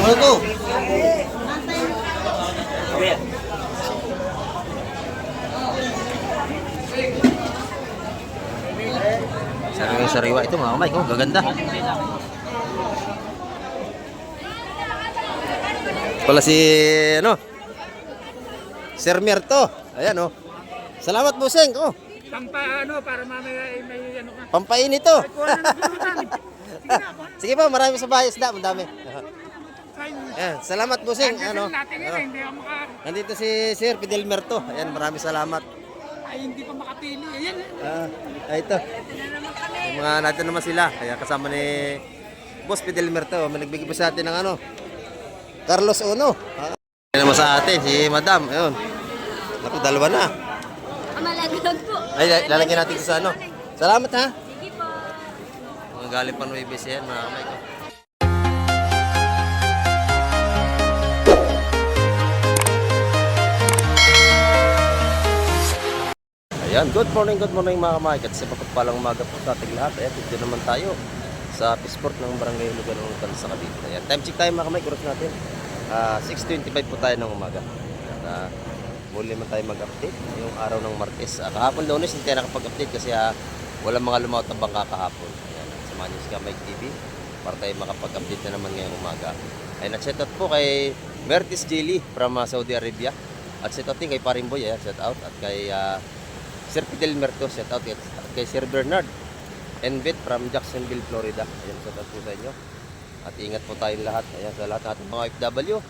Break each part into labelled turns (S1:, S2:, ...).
S1: Ano to? Sariwa ito mga kamay ko, gaganda. Pala si ano? Sir Merto. Ayan oh. Salamat Buseng ko.
S2: Pampaano para mamaya may ano ka.
S1: Pampainit to. Sige pa, marami sa bahay isda, madami. Ayan, salamat Buseng. Ano? Nandito si Sir Fidel Merto. Ayan, maraming salamat.
S2: Ay, hindi pa makapili. Ayan.
S1: Ito. Yung mga natin naman sila. Kaya kasama ni Boss Fidel Merto. May nagbigay po sa atin ng ano. Carlos Uno. Yan naman sa atin, si Madam. Ayun. Naku, dalawa na.
S3: Malaglag po.
S1: Ay, lalagyan natin sa ano. Salamat ha.
S3: Sige po.
S1: Mga galing pa ng UBC yan, mga kamay ko. Ayan, good morning mga kamay. At sa pagpapalang umaga po sa ating lahat. Ayan, dito naman tayo sa Pisport ng Barangay Luganong sa Cavite. Ayan, time check tayo mga kamay, kuros natin. 6:25 po tayo ng umaga. At muli man tayo mag-update yung araw ng Martes. Kahapon Lunes hindi tayo nakapag-update kasi walang mga lumawat na bangka kahapon. Ayan, samahan niyo si Kamay TV para tayo makapag-update na naman ngayong umaga. Ayan, at shout out po kay Mertis Jili from Saudi Arabia. At shout out din kay Parimboy, ayan, shout out. At kay Sir Fidel Merto, shout out. At kay Sir Bernard Envet from Jacksonville, Florida. Ayan, shout out po sa inyo. At ingat po tayong lahat. Ayan, sa lahat ng ating mga OFW.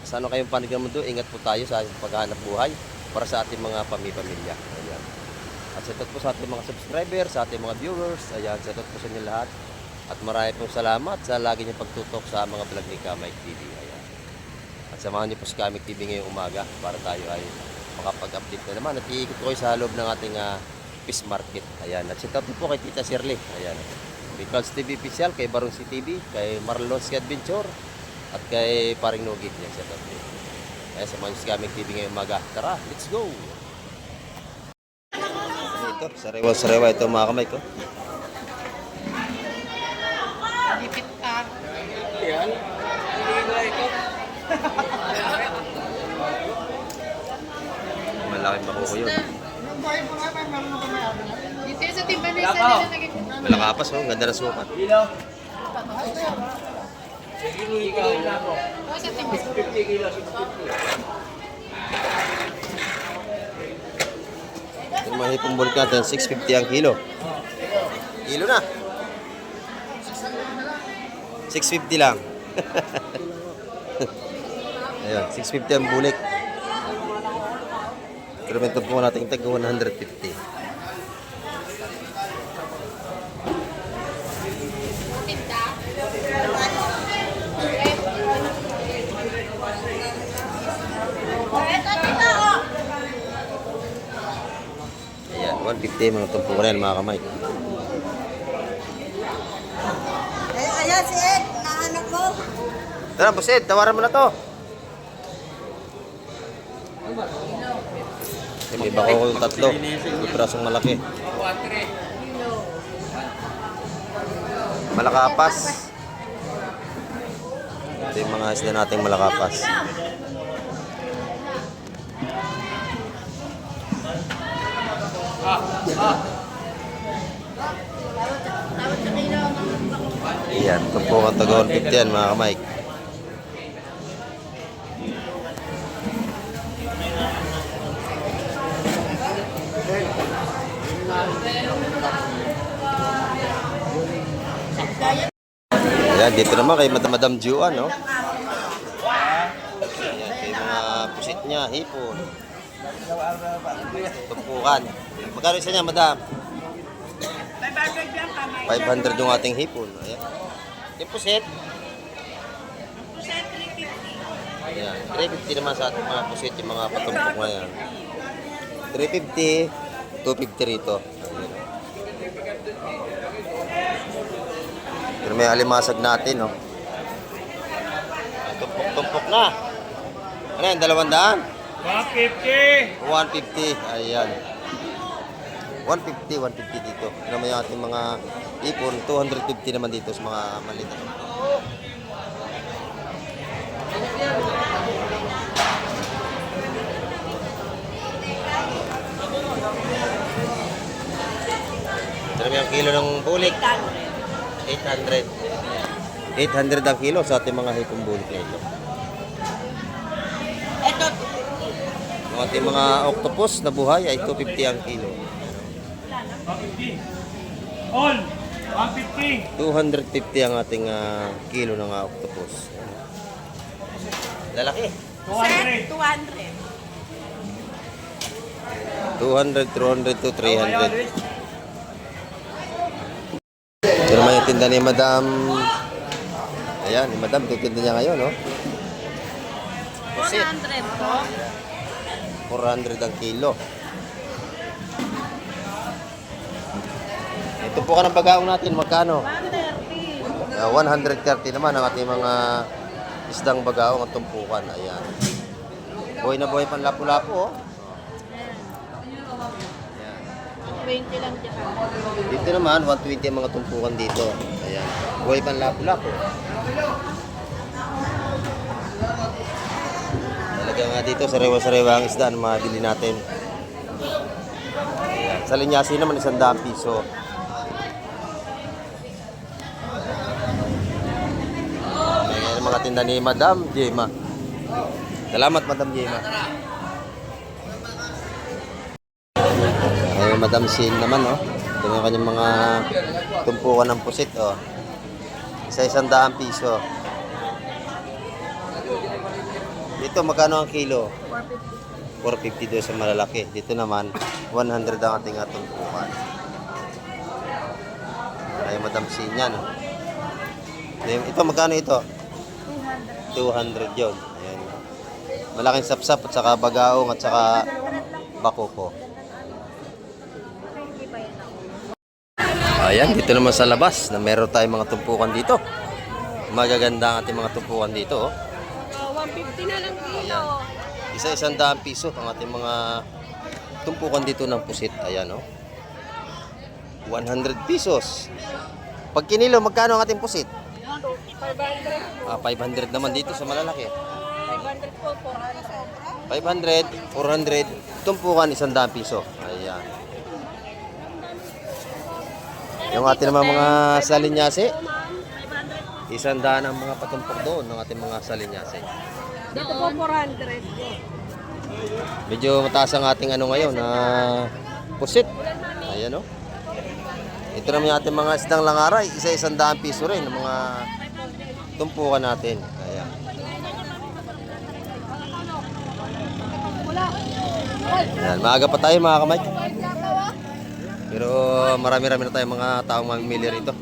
S1: Sa ano kayong panig ng mundo, ingat po tayo sa paghahanap buhay para sa ating mga pamilya. Ayan. At shout out po sa ating mga subscribers, sa ating mga viewers. Ayan, shout out po sa inyo lahat. At marami pong salamat sa lagi niyong pagtutok sa mga vlog ni Kamay TV. Ayan. At samahan niyo po si Kamay TV ngayong umaga para tayo ay makapag-update na naman. At iikot ko kayo sa loob ng ating fish market. Ayan. At shout out po kay Tita Shirley. Ayan. Because TV Official, kay Barong C TV, kay Marlon's Adventure, at kay Paring Nugit niya sa tabi. Kaya samahan niyo si Kamay TV ngayong umaga. Tara, let's go! Ito, sariwa ito mga kamay ko.
S2: Lipit ka. Yan.
S1: Malaking bako ko yun.
S3: Dito sa timba na isa nila naging...
S1: Malakapas, oh. Ganda na sukat.
S3: Sa timba.
S1: Yung mga hipong bulik natin, 650 ang kilo. Kilo na. 650 lang. Ayan, 650 ang bulik. Pero ito po natin tag 150. Ayan, 150 mga tumpukan yan mga kamay.
S3: Ayan si Ed, nahanap mo.
S1: Tara, Boss Ed, tawaran mo na to. May bako ko yung tatlo. May pirasong malaki. Malakapas. Ito yung mga isda nating malakapas. Ayan, ito po ang taga 150 yan mga kamay. Ayan, dito naman kay Madam Juan, no? Ayan, kay mga pusit niya, hipon. Tumpukan. Magkano isa niya, Madam? 500 yung ating hipon. Ayan. Yung pusit? Ayan, 350 naman sa ating mga pusit, yung mga patumpok na yan. 350, 250 rito. Ayan. Pero may alimasag natin, no? Tumpok-tumpok na. Ano yan, 200?
S2: 150.
S1: 150, ayan. 150 dito. Ano naman yung ating mga ipon, 250 naman dito sa mga maliit. kilo ng bulik? 800. 800 ang kilo sa ating mga hipong bulik na ito.
S3: Ito,
S1: Ang ating mga octopus na buhay ay 250 ang kilo.
S2: 150. All. 150.
S1: 250 ang ating kilo ng octopus. Lalaki.
S2: 200.
S3: 200.
S1: 200, 200 to 300. Ito naman yung tinda ni Madam. Ayan, ni Madam, ito tinda niya ngayon, no?
S3: 400 po.
S1: 400 ang kilo. Ito po ka ng bagaong natin, magkano?
S3: 130.
S1: 130 naman ang ating mga isdang bagaong at tumpukan. Ayan. Buhay na buhay pang lapu-lapu, oh.
S3: 20 lang dyan.
S1: Dito naman, 120 ang mga tumpukan dito. Ayan. Buhay pang lapu-lapu. Talaga nga dito, sariwa-sariwa ang isda na mabili natin. Ayan. Sa linyasi naman, 100 piso. Ayan ang mga tinda ni Madam Jema. Salamat, Madam Jema. Ay, Madam Sin naman, oh. Ito yung kanyang mga tumpukan ng pusit, oh. Isa 100 piso. Dito, magkano ang kilo? 450 doon sa malalaki. Dito naman, 100 ang ating tumpukan. Ay, Madam Sin yan, oh. Ito, magkano ito? 200 yun. Ayan. Malaking sapsap at saka bagaong at saka bakoko. Ayan, dito naman sa labas na meron tayong mga tumpukan dito. Magaganda ang ating mga tumpukan dito, oh.
S3: 150 na lang kilo.
S1: Ayan. Isa 100 piso ang ating mga tumpukan dito ng pusit. Ayan, oh. 100 pesos. Pag kinilo, magkano ang ating pusit?
S3: 500.
S1: 500 naman dito sa malalaki.
S3: 500 po, 400.
S1: 500, 400, tumpukan 100 piso. Ayan. Yung ating naman mga salinyase, 100 ang mga patumpok doon ng ating mga salinyase.
S3: Dito po 400.
S1: Medyo mataas ang ating ano ngayon na pusit. Ayan, oh. Ito naman yung ating mga isdang langaray, isa 100 piso rin ng mga tumpukan natin. Ayan. Ayan, maaga pa tayo mga kamay. Pero marami-rami na tayong mga taong mamimili rito.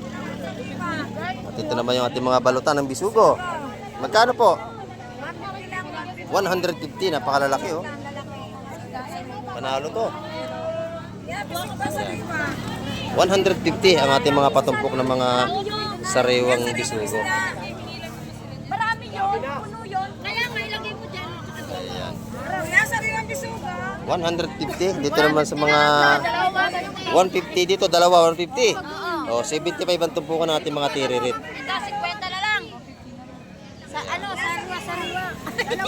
S1: At ito naman yung ating mga balutan ng bisugo. Magkano po? 150, napakalalaki, oh. Panalo to. Ayan. 150 ang ating mga patumpok ng mga sariwang bisugo.
S3: Marami yun, puno yun. Kaya nga ilagay mo dyan.
S1: Ayan.
S3: Kaya sariwang bisuga.
S1: 150 dito naman sa mga 150 dito, dalawa 150. Oh, 75 ang tumpukan ng ating mga tiririt.
S3: Ito, 50 na lang. Sa ano, sariwa.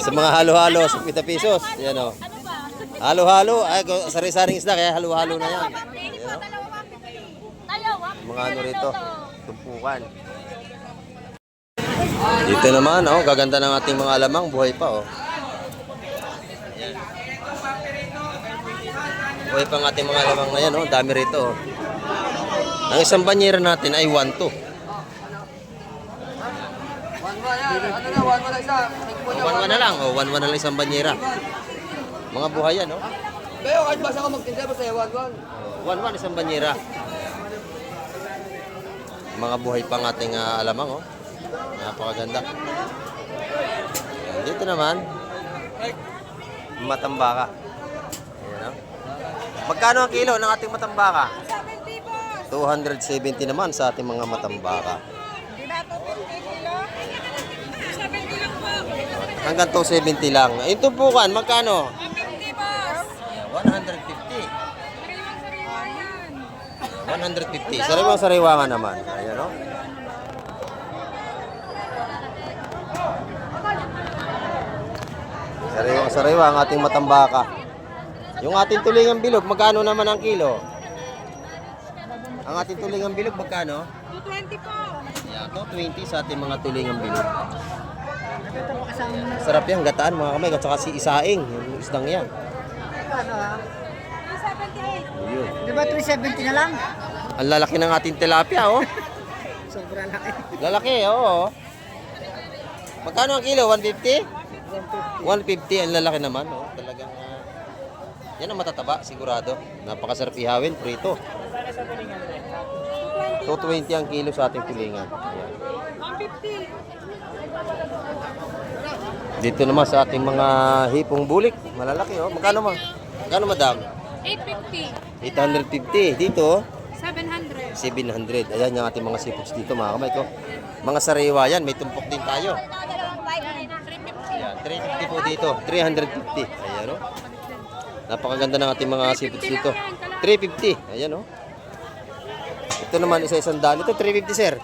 S1: Sa mga halo-halo, 50 pesos. Yan, oh.
S3: Ano ba?
S1: Halo-halo, ay sari-saring isda kaya halo-halo na yan.
S3: Dalawa, 150. Tayo,
S1: Mga ano rito, tumpukan. Dito naman, oh, gaganda ng ating mga alamang, buhay pa, oh. Ayan. Buhay pa ang ating mga alamang na yan, oh, dami rito, oh. Ang isang banyera natin ay 1-2. 1-1 na lang, oh, 1-1 na lang isang banyera. Mga buhay yan, oh.
S4: Pero kahit basa ka magtinda, basta yawan.
S1: 1-1 isang banyera. Mga buhay pang ating alamang, oh. Napakaganda. Dito naman, matambaka. Ayan, oh. Magkano ang kilo ng ating matambaka? 270 naman sa ating mga matambaka. Hanggang 270 lang. Yung tumpukan, magkano? 150. 150. Sariwang-sariwa nga naman. Ayan, o. Sariwang-sariwa ang ating matambaka. Yung ating tulingang bilog, magkano naman ang kilo? Ang ating tulingang bilog, magkano?
S3: 220 po.
S1: Yan, 220 sa ating mga tulingang bilog. Sarap yan, gataan mga kamay. At saka si isaing, yung isdang yan.
S3: 278.
S1: Yun.
S5: Di ba 370 na lang?
S1: Ang lalaki ng ating tilapia, oh.
S5: Sobrang laki.
S1: Lalaki, oo. Magkano ang kilo? 150? 150, ang lalaki naman, oh. Talagang, yan ang matataba, sigurado. Napakasarap ihawin, prito. 220 ang kilo sa ating tulingan. Ayan.
S3: 150.
S1: Dito naman sa ating mga hipong bulik, malalaki, oh. Magkano madam?
S3: 850.
S1: 850. Dito,
S3: 700.
S1: 700. Ayan yung ating mga seafoods dito, mga kamay ko. Mga sariwa yan, may tumpok din tayo.
S3: 350.
S1: Ayan, 350 po dito. 350. Ayan, oh. Napakaganda ng ating mga seafoods dito. 350. Ayan, oh. Ito naman, isa-isang daan. Ito, 350, sir.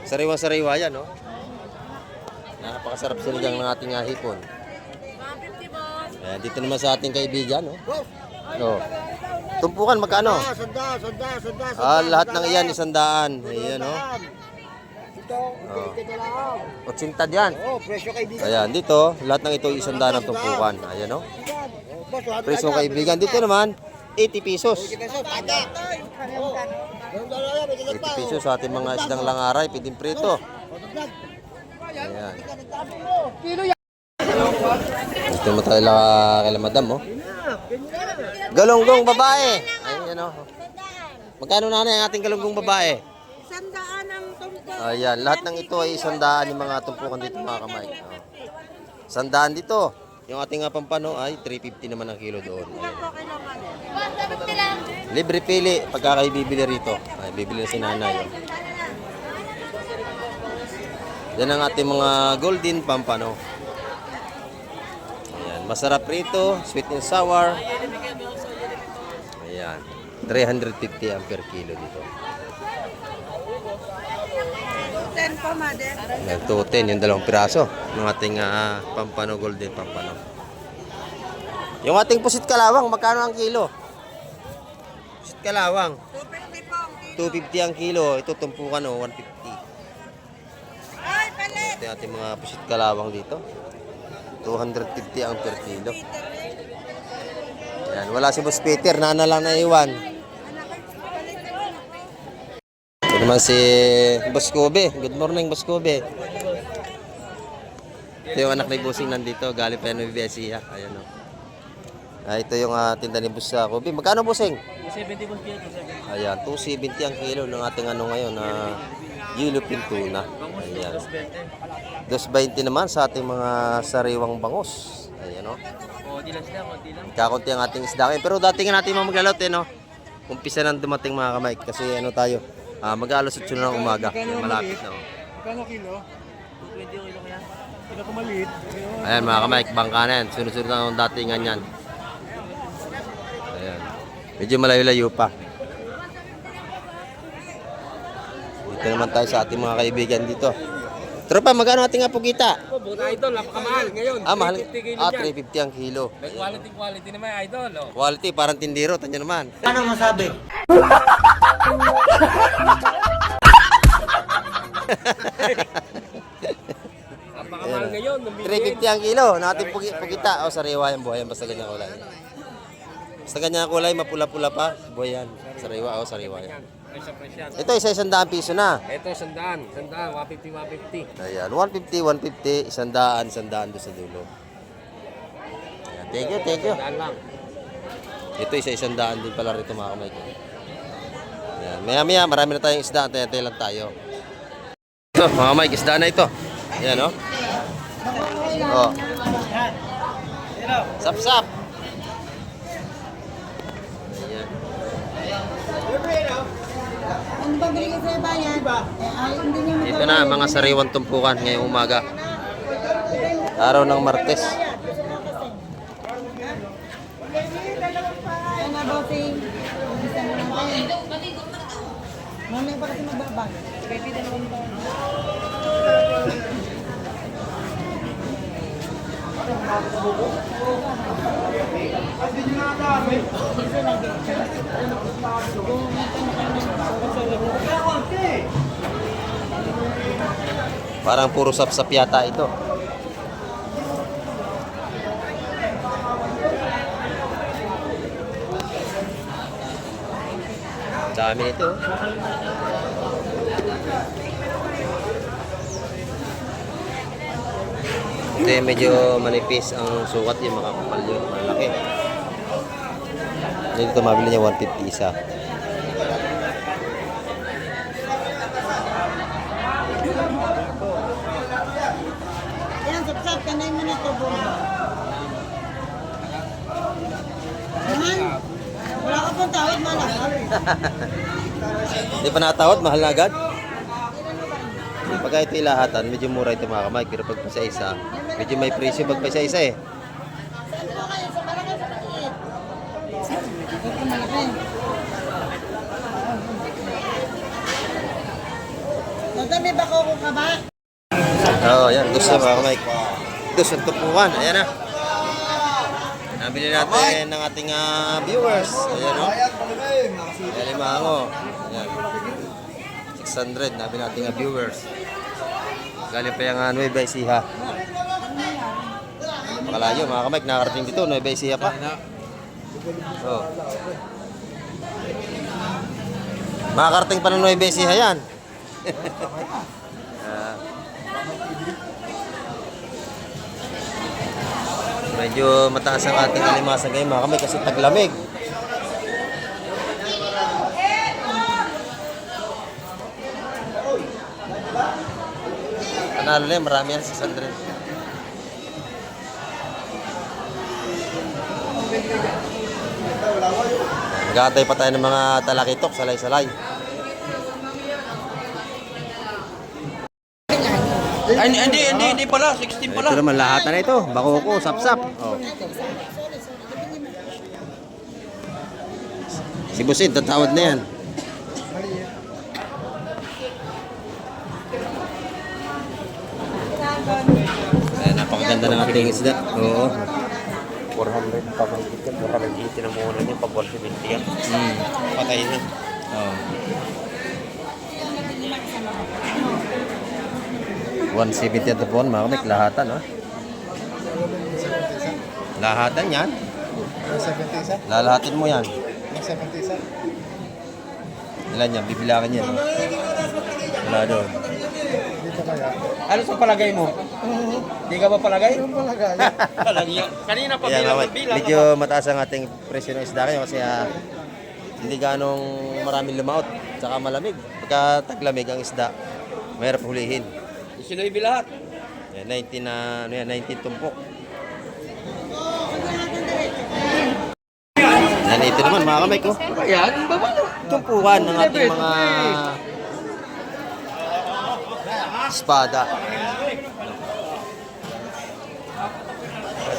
S1: Sariwa-sariwa yan, oh. Napakasarap siligang ng ating hipon.
S3: 150 boss.
S1: Ayan, dito naman sa ating kaibigan, oh. Oh. Tumpukan, magkano?
S5: Sanda.
S1: Lahat ng iyan, 100. Ayan, oh.
S5: Ito, ito lang.
S1: 80 yan.
S5: Oh, presyo kaibigan.
S1: Ayan, dito, lahat ng ito 100 ang tumpukan. Ayan, oh.
S5: Boss, lahat
S1: Presyo kaibigan. Dito naman, 80 pesos.
S5: peso, pada.
S1: 80 pesos sa ating mga isdang langaray, piding prito. Ayan. Dito mo tayo kay madam, oh. Galunggong babae. Ayan, oh. Magkano na ang ating galunggong babae?
S3: 100 ang tumpok.
S1: Ayan, lahat ng ito ay 100 yung mga tumpukan dito, mga kamay. Oh. 100 dito. Yung ating pampano ay 350 naman ang kilo doon. Ayan. Libre pili pagka kayo bibili rito. Ay, bibili na si nanay. Oh. Yan ang ating mga golden pampano. Ayan, masarap rito, sweet and sour. Ayan, 350 ang per kilo dito.
S3: 10 po, mother.
S1: Ayan, 210 yung dalawang piraso ng ating pampano, golden pampano. Yung ating pusit kalawang, magkano ang kilo? Pusit kalawang,
S3: 250 po.
S1: 250 ang kilo. Ito tumpukan, oh, 150.
S3: Ay, palit.
S1: Ito yung ating mga pusit kalawang dito. 250 ang per kilo. Ayan, wala si Boss Peter, nana lang naiwan. Ito naman si Boss Kobe. Good morning, Boss Kobe. Ito yung anak ni Busing nandito, galing pa yan ng BBSiya. Ayan, oh. Ito yung tinda ni Boss Kobe. Magkano, Busing?
S2: 270 boss kilo, 270.
S1: Ayan, 270 ang kilo ng ating ano ngayon na yellowfin tuna. Ayan. 220 naman sa ating mga sariwang bangus. Ayan, oh.
S2: Konti lang sila, konti lang.
S1: Kakunti ang ating isda ngayon. Pero dati nga natin maglalot, no? Umpisa nang dumating, mga kamay. Kasi ano tayo, mag-alas 8 na ng umaga. Malapit na, oh.
S2: Magkano kilo? 220 kilo kaya? Kilo ko maliit.
S1: Ayan, mga kamay, bangka na yan. Sunod-sunod na ang datingan yan. Ayan. Medyo malayo-layo pa. Dito naman tayo sa ating mga kaibigan dito. Tropa, magkano ating apugita?
S2: Buta idol, napakamahal ngayon.
S1: Mahal.
S2: 350 kilo
S1: 350 ang kilo.
S2: May quality naman idol. Oh.
S1: Quality, parang tindiro. Tanyo naman.
S5: Ano masabi?
S2: Napakamahal ngayon.
S1: 350 ang kilo. Natin pugita. O, sariwa yung buhay yan. Basta ganyan kulay. Basta ganyan kulay, mapula-pula pa. Buhay yan. Sariwa o, sariwa yan.
S2: Fresh yan.
S1: Ito, isa-100 piso na.
S2: Ito, 100, 150, 150.
S1: Ayan, 150, 150, 100 doon sa dulo. Ayan, thank you.
S2: Daan lang.
S1: Ito, isa-100 din pala rito, mga kamay ko. Ayan, maya-maya, marami na tayong isda. Antay-antay lang tayo. Ito, mga kamay, isda na ito. Ayan, oh. Oh. Sap-sap. Ayan.
S5: Ang pabili ka sa bayan, ay hindi niya
S1: Dito na, mga sariwang tumpukan ngayong umaga. Araw ng Martes.
S5: Kaya nga bossing, isa na natin. Mamaya pa kasi magbabag. Baby, dalawang ba? Kasi lagi.
S1: Parang puro sapsap yata ito. Dami nito. Hindi, medyo manipis ang sukat, yung makakapal yun, malaki. Dito mabili niya 150 isa.
S5: Yan, sap-sap. Kanay mo na ito, Bobo. Mahal. Wala ka pong tawad, malakal.
S1: Hindi pa nakatawad, mahal na agad. Pagka ito ilahatan, medyo mura ito mga kamay. Pero pag isa-isa, medyo may presyo pag isa-isa eh.
S5: Saan po kayo? Sa malaki sa maliit? Ito malaki. Nagdami ba ko ka ba?
S1: Oo, yan. Gusto mga kamay. Gusto ang tupuan. Ayan na. Nabili natin ng ating viewers. Ayan o. Ayan yung mga ako. Ayan. 600. Nabili natin viewers. Galing pa yung Nueva Ecija. Makalayo mga kamay. Nakarating dito. Nueva Ecija pa. Oo. Makakarating pa ng Nueva Ecija yan. Medyo mataas ang ating alimasan ngayon mga kamay kasi taglamig. Panalo na yun, marami yan, 600. Nag-aantay pa tayo ng mga talakitok, salay-salay.
S2: Ay, hindi pala. 16 pala.
S1: Ito naman lahat na ito. Bakoko, sapsap. Oh. Si Busid, tatawad na yan. Ayan, napakaganda ng ating isda. Oo.
S2: 400 pa bang ticket. 480 na muna niya. Pag 170 yan.
S1: Patay na. Oo. 170 at the phone, mga kamik, lahatan, no? Lahatan yan.
S4: 71?
S1: Lalahatin mo yan.
S4: 71?
S1: Ilan yan? Bibilangan yan. No? Wala doon.
S4: Dito kaya?
S2: Ano sa palagay mo? Hindi ka ba palagay?
S4: Yung palagay.
S2: Palagay. Kanina pa
S1: Ayan,
S2: bilang
S1: mga
S2: ng
S1: kamik,
S2: bilang.
S1: medyo mataas ang ating presyo ng isda kayo kasi hindi ganong maraming lumaot. Tsaka malamig. Pagka taglamig ang isda, mahirap hulihin.
S2: Sinoy lahat.
S1: Yan, 19 na, ano yan, 19 tumpok. Yan, ito naman mga kamay ko.
S2: Ayan, baba.
S1: Tumpukan ng ating mga espada.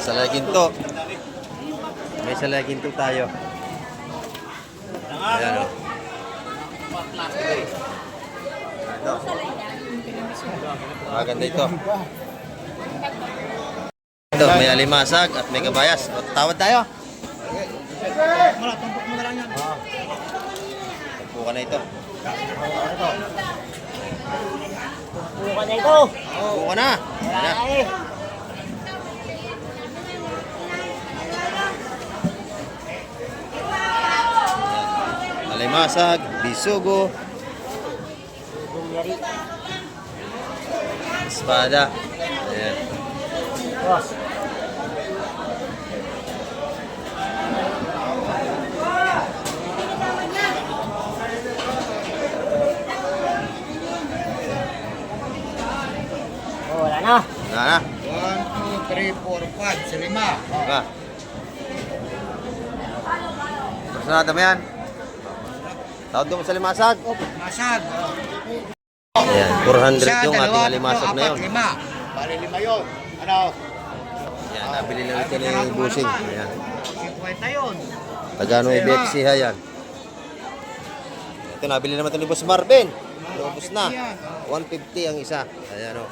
S1: Salay ginto. May salay ginto tayo. Ayan o. Ito. Maganda ito. Ito, may alimasag at may kabayas. O, tawad tayo.
S4: Tumpok mo na lang yan.
S1: Tumpukan na ito.
S5: Buka na ito.
S1: Tumpukan na. Ayan na. Alimasag, bisugo, espada. Ayan.
S5: Wala na.
S1: Wala na.
S4: 1, 2, 3, 4, 5, sa 5.
S1: Diba? Personada mo yan. Tawad doon sa limasag.
S4: Masag.
S1: Ayan, 400 yung ating alimasag na yun.
S4: 5. Bali 5 yun. Ano?
S1: Ayan, nabili lang ito ni Busing. Ayan.
S4: 50 yun.
S1: Tagano yung BFC yan. Ito, nabili naman ito ni Boss Marvin. Lubos na. 150 ang isa. Ayan o.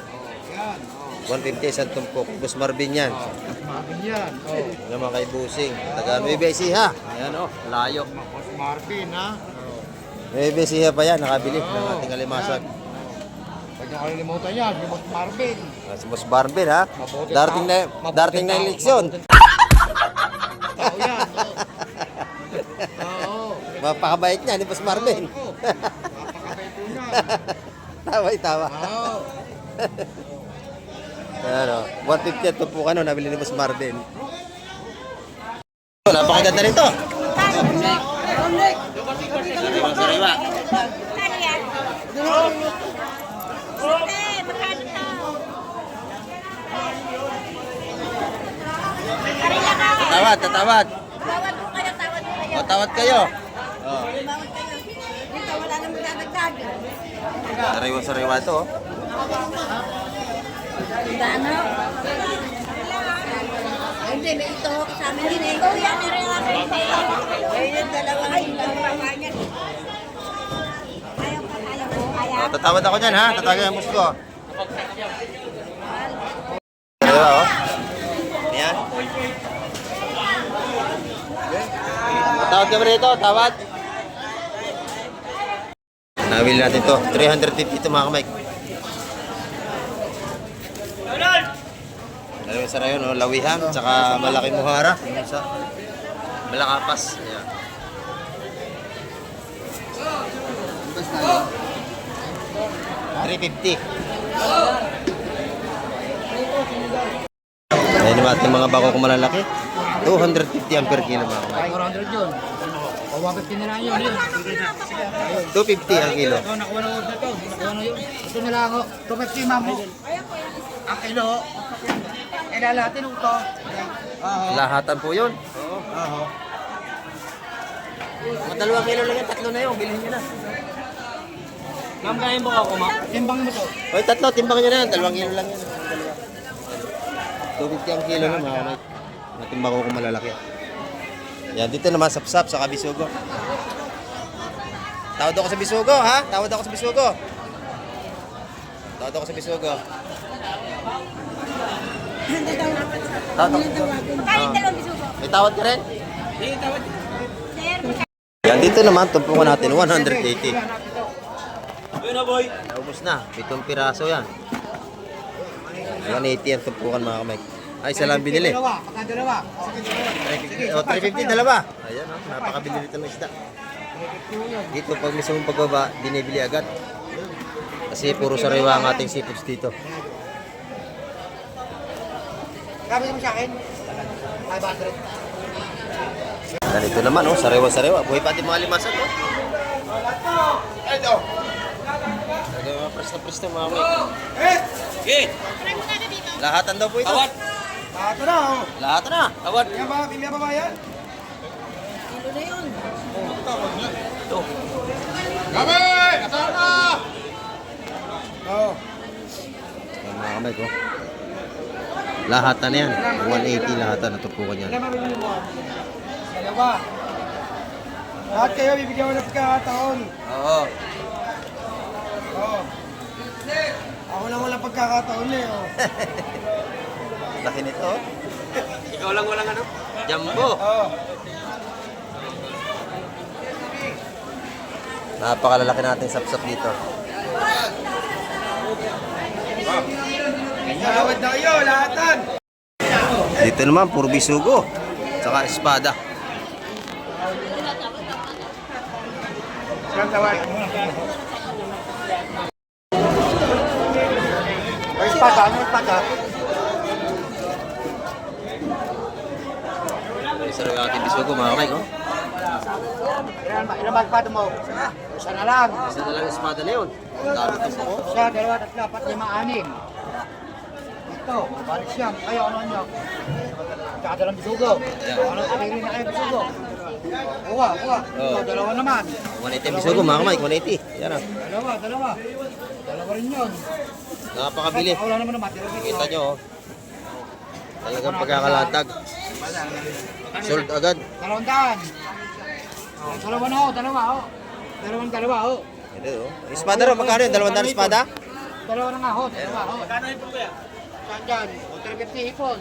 S4: Yan.
S1: 150 isang tumpok. Boss Marvin yan.
S4: Marvin yan. Oh.
S1: Yung naman kay Busing. Tagano yung BFC ha. Ayan o, layo.
S4: Marvin ha.
S1: May BFC pa yan, nakabili ng ating alimasag.
S4: Huwag niyo kalilimutan yan, si Boss Marvin.
S1: Si Boss Barbel ha.
S4: Mabuti
S1: Darating na,
S4: tao.
S1: darating na
S4: Mabuti
S1: eleksyon.
S4: Tao yan. Oo.
S1: Mapakabait niya ni Boss Marvin.
S4: Oo. Napakabait po niyan.
S1: Tawa.
S4: Oo.
S1: Ano, 150 at po kano nabili ni Boss Marvin. Napakaganda nito. Sariwa.
S3: Ano yan? Eh, magkano to? Karila ka.
S1: Tatawad.
S3: Tawad po kayo, tawad po kayo.
S1: O, tawad kayo. Oh.
S3: Tawad kayo. Dito, wala nang magdadagdag.
S1: Sariwa ito. Oh.
S3: Ano? Hindi, may ito kasama din eh. Oh, yan, rin ako. Yung dalawa yung pamanya. Ayaw pa, ayaw po, ayaw.
S1: Oh, tatawad ako dyan ha. Tatagay ang boss ko. Sariwa oh. Ayan. Tawad kami rito. Tawad. Nabili natin to. 350 ito mga kamay. Alam mo sa rayon, no? Lawihan, tsaka malaki muhara. Yung sa Malakapas. Ayan. $350. Ayan naman ating mga bako kung malalaki. 250 ang per kilo mga kamay.
S4: 400 yun. O 150 na lang yun.
S1: 250 ang kilo.
S4: Ito, nakuha na order to. Nakuha na yun. Ito na lang ako. 250 ma'am. Ang kilo. Eh, lalatin ito. Oo.
S1: Lahatan po yun.
S4: Oo.
S1: Mga 2 kilo lang yan, 3 na yun. Bilhin nyo na.
S4: Ma'am, kaya mo ako, ma'am. Timbang mo to.
S1: Oy, 3, timbang nyo na yan. 2 kilo lang yan. 250 ang kilo na mga kamay. Matimbang ko kung malalaki. Yan, dito naman sapsap sa Bisugo. Tawad ako sa Bisugo, ha? Tawad ako sa Bisugo. Tawad ako sa Bisugo. Tawad ako.
S3: Magkano dalawang bisugo?
S1: May tawad ka rin?
S3: Sir,
S1: Yan, dito naman, tumpukan natin 180. Naubos na. 7 piraso yan. 180 ang tumpukan mga kamay. Ay, isa lang binili.
S4: Dalawa. Pagka dalawa.
S1: 350 dalawa. Ayan, oh, napakabili dito ng isda. Dito pag mismong pagbaba, binibili agad. Kasi puro sariwa ang ating seafoods dito.
S4: Sabi mo sa akin? 500.
S1: Ganito naman, oh, sariwa-sariwa. Buhay pa din mga limasan, oh.
S4: Ito.
S1: Talaga mga presta-presta mga kamay. Lahatan daw po ito.
S4: Ito na, oh.
S1: Lahatan na. Tawad.
S4: Pili ba ba yan?
S3: kilo na yun.
S1: Ito.
S4: Gabi! Kasama! Oo.
S1: Yan mga kamay ko. Lahatan na yan. 180 lahatan na tupukan yan.
S4: Ilan mabibili mo? Dalawa. Lahat kayo bibigyan mo ng pagkakataon.
S1: Oo.
S4: Oo. Ako lang walang pagkakataon eh. Oh.
S1: Laki nito, oh. Ikaw lang walang ano? Jumbo.
S4: Oo.
S1: Napakalalaki nating sapsap dito.
S4: Tawad na kayo, lahatan.
S1: Dito naman, puro bisugo. Tsaka espada.
S4: Saan tawad? Ay, espada. Ano espada?
S1: Isa rin yung ating bisugo, mga kamay ko.
S4: Ilan ba espada mo? Isa na lang.
S1: Isa na lang espada na yun. Ang dami ito po.
S4: Isa, dalawa, tatlo, apat, lima, anim. Ito, balik siya. Kayo, ano nyo? Tsaka dalang bisugo. Ano, aliri na kayo bisugo. Kuha. Ito, dalawa naman.
S1: 180 ang bisugo, mga kamay. 180. Yan ah.
S4: Dalawa. Dalawa rin yun.
S1: Napakabili.
S4: Wala naman naman.
S1: Kita nyo, oh. Talagang pagkakalatag. Sold agad.
S4: 200. Dalawa na ho, dalawa ho. Dalawa ho.
S1: Ito, oh. Espada rin, magkano yun? 200 espada?
S4: Dalawa na nga ho, dalawa ho. Magkano yung po yan? Saan dyan? 350 ipon.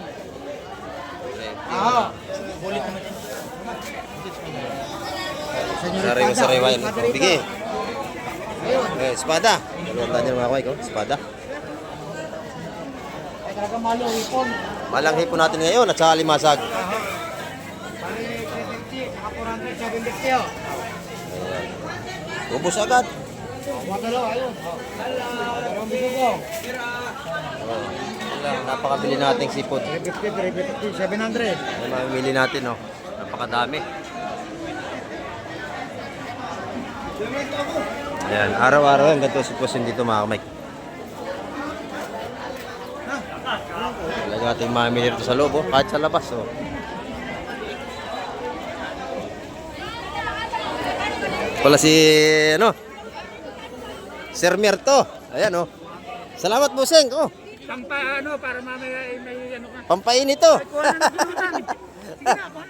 S4: Oo. Bulit naman yan.
S1: Sariwa-sariwa yan. Bigay. Espada. Ganda niya mga kaway ko. Espada.
S4: Ay, talaga malo, ipon.
S1: Malang hipon natin ngayon at saka limasag.
S4: Bali, 350, saka 400, 750 oh.
S1: Ubus agad.
S4: Mga dalawa, ayun. Oh. Dalawang bisugo.
S1: Napakabili nating sipot.
S4: 350, 700.
S1: Ano mamimili natin, no? Napakadami. Ayan, araw-araw yan. Ganito sitwasyon dito mga kamay. Talaga natin mamimili dito sa loob, oh. Kahit sa labas, oh. Wala si, ano? Sir Merto. Ayan, oh. Salamat, Buseng, oh.
S4: Pampaano, para mamaya may ano ka.
S1: Pampainit to.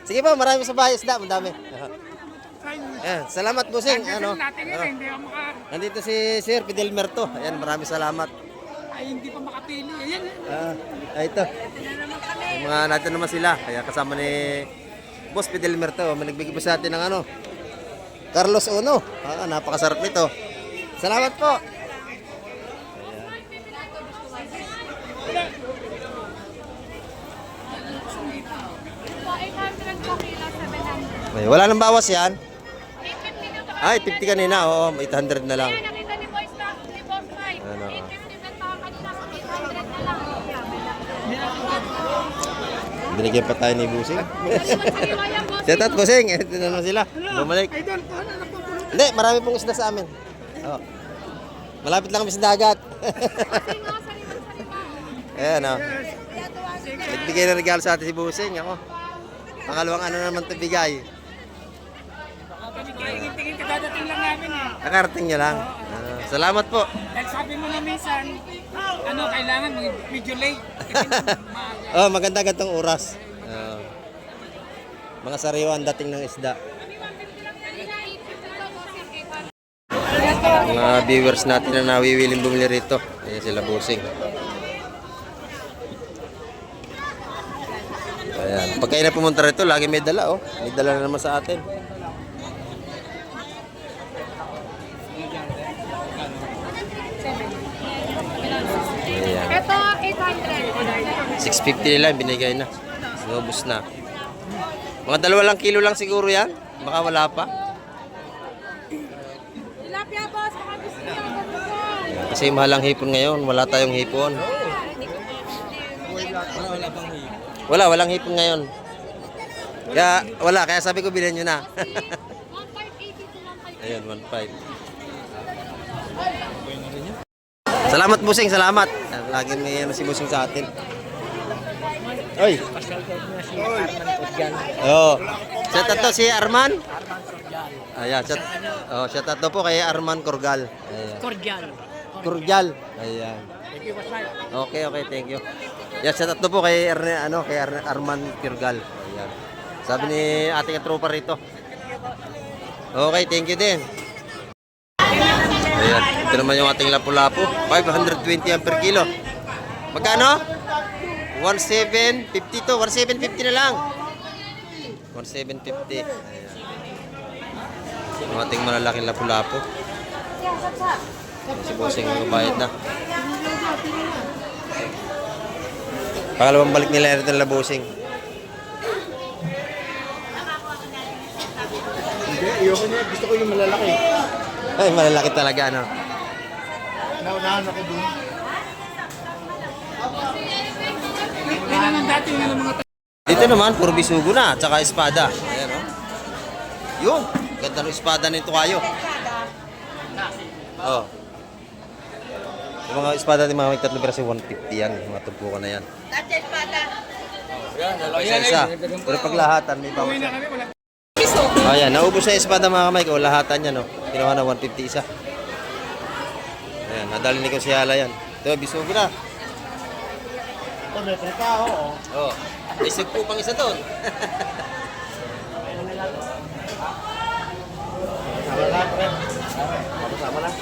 S1: Sige po, marami sa bahay isda, madami. Ayan, salamat Buseng. Ano?
S4: Hindi ako
S1: Nandito si Sir Fidel Merto. Ayan, maraming salamat.
S4: ay hindi pa makapili. Ayan.
S1: Ito. Yung mga natin naman sila. Kaya kasama ni Boss Fidel Merto. Nagbigay po sa atin ng ano. Carlos Uno. Napakasarap nito. Salamat po. Ay, wala nang bawas yan. Ay, 50 kanina. Oo, 800 na lang.
S6: Nakita ni Boss Mike.
S1: Ano?
S6: 850 benta ka kanina, 800 na lang.
S1: Binigyan pa tayo ni Busing. Shout out Busing. Ito na naman sila. Bumalik. Hindi, marami pong isda sa amin. Oh. Malapit lang kami sa dagat. Ayan, oh. Nagbigay ng regalo sa atin si Busing. Ako. Pangalawang ano naman ito bigay.
S4: Tingin ka dadating lang namin eh.
S1: Nakarating nyo lang. Salamat po.
S4: Dahil sabi mo na minsan, ano, kailangan medyo late.
S1: Oh, maganda gantong oras. Mga sariwan dating ng isda. Mga viewers natin na nawiwiling bumili rito. Ayan sila Busing. Ayan. Pag kayo na pumunta rito, lagi may dala, oh. May dala na naman sa atin. Ayan.
S6: Ito, 800.
S1: 650 nila, binigay na. Sinubos na. Mga 2 kilo lang siguro yan. Baka wala pa.
S6: Tilapia, boss. Baka gusto niyo.
S1: Ayan. Kasi mahal ang hipon ngayon. Wala tayong hipon. Walang hipon ngayon. Kaya, wala. Kaya sabi ko, bilhin nyo na.
S6: 1580 to 1580.
S1: Ayun, 1.5. Salamat, Busing. Salamat. Lagi may ano si Busing sa atin. Oy. Oh. Shout out to si Arman. Ayan, shout out to po kay Arman Corgal. Ayan. Corgal. Ayan. Okay, thank you. Yan, shout out to po kay Arman Corgal. Ayan. Sabi ni ating tropa rito. Okay, thank you din. Ayan, ito naman yung ating lapu-lapu. 520 per kilo. Magkano? 1750 to. 1750 na lang. 1750. Ayan. Yung ating malalaking lapu-lapu. Si Bossing magbayad na. Pangalawang balik nila rin na Bossing.
S4: Hindi, ayoko niya. Gusto ko yung malalaki.
S1: Ay, malalaki talaga, ano?
S4: Naunahan ako dun. Kailangan dati yung mga
S1: Dito naman, puro bisugo na, tsaka espada. Ayan, o. Yun, ganda ng espada nito kayo. Oh. Yung mga espada ni mga 3 piraso, 150 yan. Mga tumpukan na yan.
S3: Tatay espada.
S1: Isa-isa. Pero paglahatan, may bawat. Ayan, naubos na yung espada mga kamay ko. Lahatan yan, no? Kinuha na 150 isa. Ayan, nadali ni ko si Hala yan. Ito, bisugo na.
S4: Oh, may trika, oo.
S1: Oh, may sugpo pang isa doon.
S4: Sama na, pre.
S1: Sama na.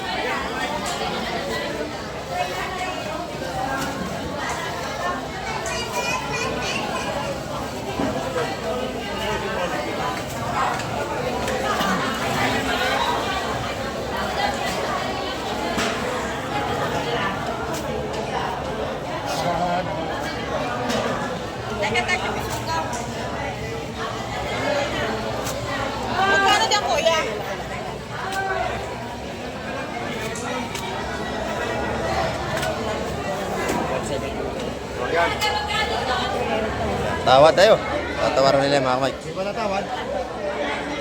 S1: Tawad tayo. Tatawaran nila mga kamay.
S4: Di ba natawad?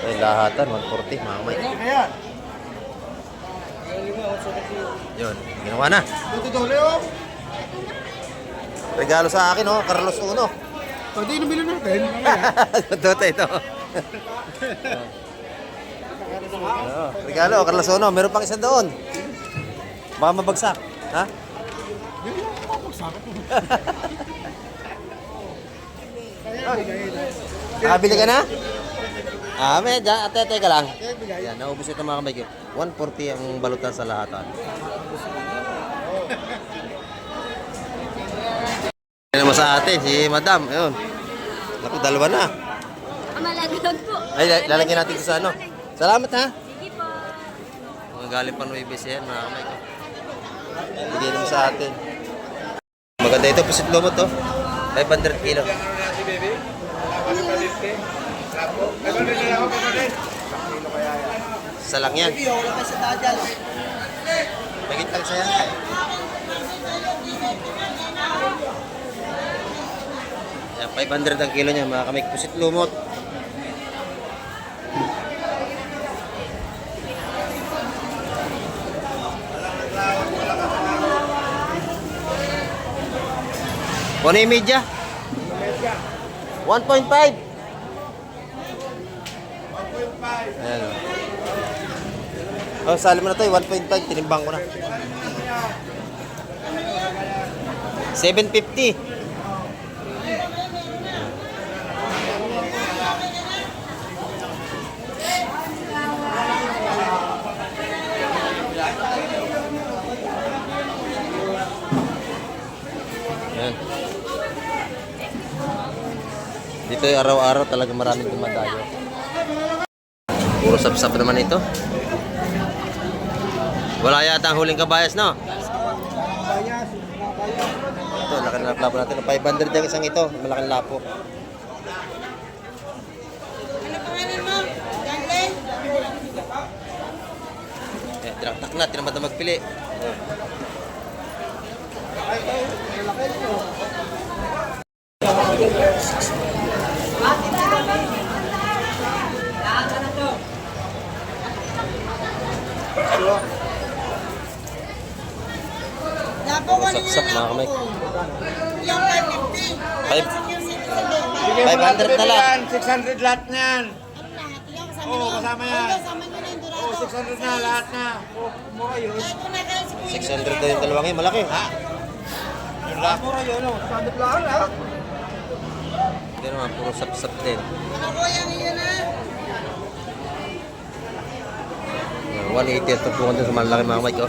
S1: Ay, lahatan, 140 mga kamay.
S4: Kaya.
S1: Yun, ginawa na.
S4: Ito dole oh.
S1: Regalo sa akin, oh, Carlos Uno.
S4: Pwede nabili natin.
S1: Dota ito. Regalo, Carlos Uno. Meron pang isa doon. Baka mabagsak. Ha? Nakabili ka na? May dyan. Ate ka lang. Yan, naubos ito mga kamay. 140 ang balutan sa lahatan. Yan naman sa atin, si Madam. Ayun. Naku, dalawa na.
S6: Malaglag po.
S1: Ay, lalagyan natin ito sa ano. Salamat ha.
S6: Sige po.
S1: Mga galing pa Nueves yan, mga kamay ko. Bigyan naman sa atin. Maganda ito, pusit lumot to. 500 kilo. Isa lang yan. Bagit lang sa yan. Yan, 500 ang kilo niya, mga kamay. Pusit lumot. Kung ano yung media? 1.5. Ayan o. Oh, sali mo na to, 1.5. Tinimbang ko na. 750. Ayan. Dito araw-araw talaga maraming dumadayo. Puro sap-sap naman ito. Wala yata ang huling kabayas, no? Ito, laki na lapo natin. 500 yung isang ito. Malaking lapo.
S3: Ano pangalan mo? Janlene?
S1: Eh, tinaktak na. Tinamad na magpili.
S3: Lapo ko
S1: Sap-sap mga kamay.
S3: Yung 550.
S1: Five-
S3: Yung 600.
S1: 500 na lang.
S4: 600 lahat na yan.
S3: Ano lahat? Yung kasama
S4: Oo,
S3: niyo?
S4: kasama yan.
S3: Oo, kasama niyo na yung Dorado.
S4: Oo, 600 na lahat na. Mura yun.
S3: Ay, kung nakain si Kuya
S1: 600 daw yung dalawang yun. Malaki.
S4: Yun lang. Mura yun. 600 lang ha.
S1: Hindi naman, puro sap-sap din.
S3: Ano kuya ngayon na?
S1: 180 at tupungan din sa malaki mga kamay ko.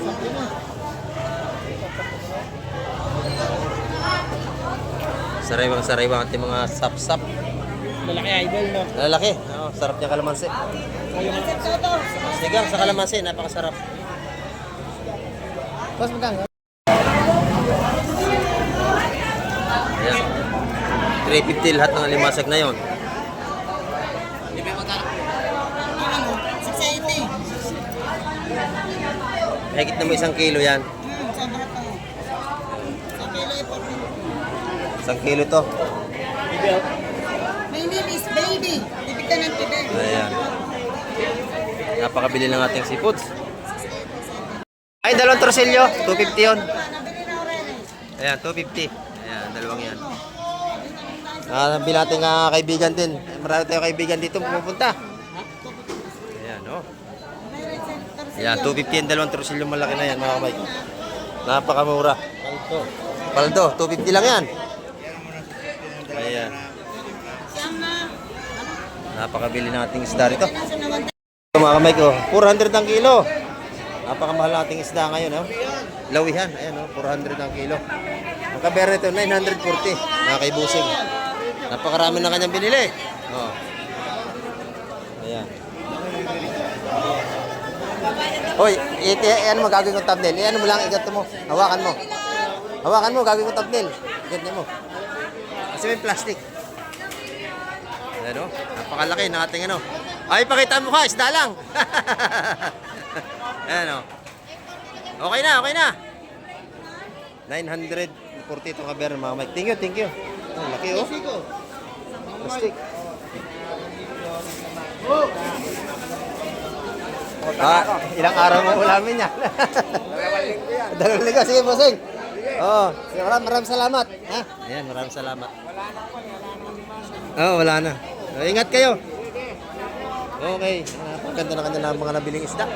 S1: Sariwang ating mga sap-sap.
S4: Malaki idol no.
S1: Lalaki. Oo, sarap niya kalamansi.
S3: Masip Soto.
S1: Sigang sa kalamansi, napakasarap.
S4: Mas magkano?
S1: Ayan. 350 lahat ng limasag na yon.
S3: Ano? 680.
S1: Higit na mo 1 kilo yan.
S3: Sobra pa. Sa kilo ay 40.
S1: 1 kilo to.
S3: My name is Baby. Tibigtan ng tibig.
S1: Ayan. Napakabili ng ating seafoods. Ay, dalawang torsilyo. 250 yun.
S3: Nabili na ako rin eh.
S1: Ayan, 250. Ayan, dalawang yan. Nabili natin kaibigan din. Marami tayong kaibigan dito pumupunta. Ayan, oh. Ayan, 250 yung dalawang torsilyo malaki na yan, mga kamay. Napakamura. Paldo, 250 lang yan. Ayan.
S3: Siyama.
S1: Napakabili nating isda rito.
S3: Nasa nawan
S1: Ito, mga kamay ko, 400 ang kilo. Napakamahal nating isda ngayon, oh. Lawihan, ayan, oh, 400 ang kilo. Ang kabera ito, 940, mga kaibusing. Napakarami na kanyang binili. Oh. Ayan. Hoy, ano mo gagawin kong thumbnail? Ano mo lang, igat mo. Hawakan mo. Hawakan mo, gagawin kong thumbnail. Igat mo. Kasi may plastic. Ayan, oh. Napakalaki ng ating ano. Ay, pakita mo ka, isda lang. Ayan, oh. Okay na, okay na. 940 240 itong kaber mga Mike. Thank you, thank you. Oh, laki oh. Plastic. Ilang araw mo ulamin yan? Dalawang linggo. Sige, bossing. Oo. Sige, maraming salamat. Ha? Ayan, maraming salamat. Oo, wala na. Ingat kayo. Okay. Pagkanta na kanya ng mga nabiling isda.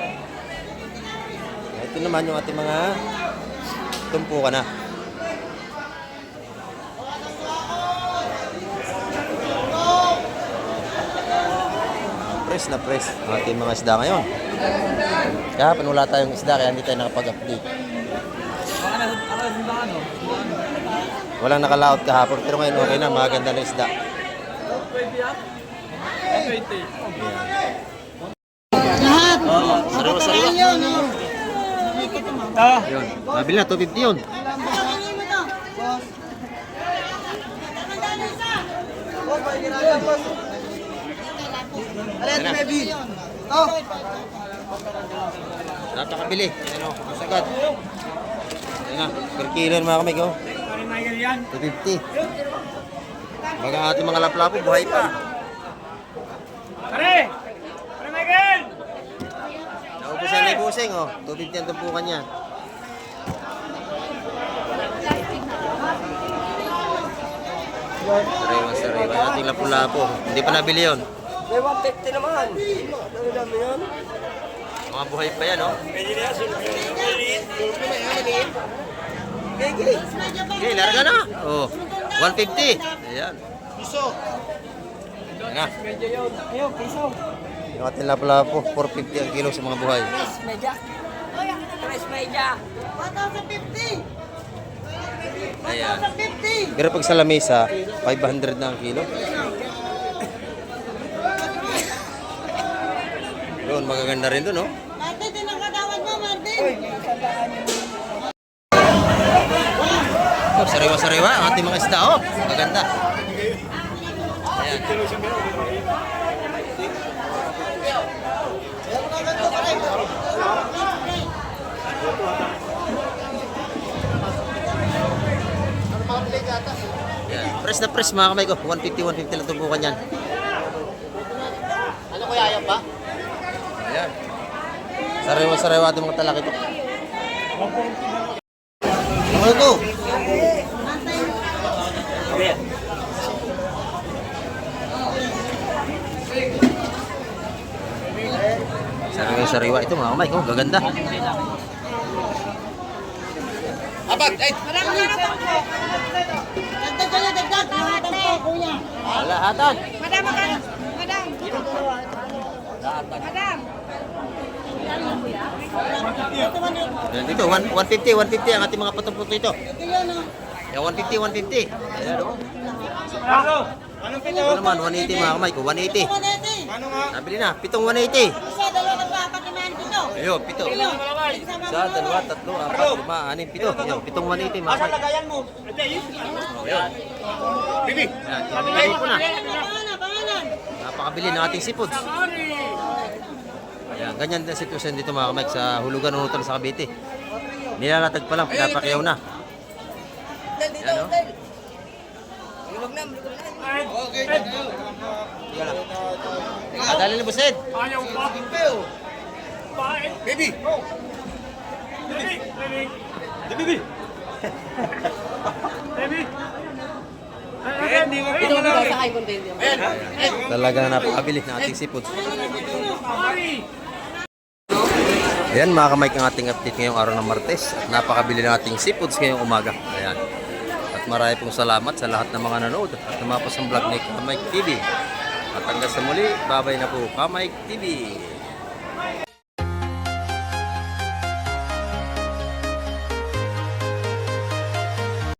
S1: Ito naman yung ating mga tumpukan na. Press na press ang ating mga isda ngayon. Kaya wala tayong isda kaya hindi tayo nakapag-update. Walang nakalaot kahapon pero ngayon okay na, maganda na isda.
S5: Lahat.
S1: Sariwa-sariwa.
S5: Yun, oh.
S1: Yun. Mabili na, 250 yun.
S5: Pakingin mo to.
S1: Ayan na.
S5: Oh.
S1: Napakabili. Ayan o, masagad. Ayan na, per kilo mga kamig o. 250. Baga ating mga laplapo, buhay pa. Naubos yan na ibusing o. 250 ang tumpukan niya. Sariwa-sariwa yung ating lapu-lapo. Hindi pa nabili yun.
S2: May 150 naman. Ano namin yun?
S1: Mga buhay pa yan o. Okay, larga na. Oh, 150. Ayan. Ayan na. Yung ating lapu-lapo, 450 ang kilo sa mga buhay.
S5: 1,050.
S1: Ayan.
S5: 1,050.
S1: Pero pag sa lamesa, 500 na ang kilo. Doon, magaganda rin doon, no?
S5: Martin, tinangkatawad mo, Martin.
S1: Oh, sariwa-sariwa ang ating mga isda, oh. Maganda. Ayan. Ayan. Press na press mga kamay ko. 150 lang tumpukan yan.
S4: Ano kuya, ayaw pa?
S1: Ayan. Sariwa-sariwa ating mga talaki ito. Ano ito? Sariwa-sariwa ito mga kamay ko. Gaganda.
S5: Marami na po. Dagdag ko na, dagdag. Lahat po, kuya.
S1: Lahatan.
S5: Madam, magkano? Madam. Madam.
S1: Dito, 150 ang ating mga patong-puto ito.
S5: Ito yun, oh.
S1: Yung 150. Ayan o. Ito naman, 180 mga kamay ko. 180.
S5: 180.
S1: Nabili na, pitong 180.
S5: Isa, dalawa na pa, apat, lima, pito.
S1: Ayun, pito. Isa, dalawa, tatlo, apat, lima, anim, pito. Ayun, pitong 180 mga kamay. Ayun. Ayan, pinabili ko na.
S5: Pangalan.
S1: Napakabili ng ating seafood. Ayan, ganyan din ang sitwasyon dito mga kamay sa hulugan ng hotel sa Cavite. Nilalatag pa lang, pinapakiyaw na. Ayan o. Dali na busid.
S7: Ayaw pa. Bakit? Baby! Baby! Baby! Baby! Ito mo na sa
S1: Talaga na napakabili ng ating seafood. Ayan mga kamay ang ating update ngayong araw ng Martes. Napakabili ng ating seafoods ngayong umaga. Ayan. At marami pong salamat sa lahat ng mga nanood at namapos ang vlog ni Kamay TV. At hanggang sa muli, babay na po Kamay TV.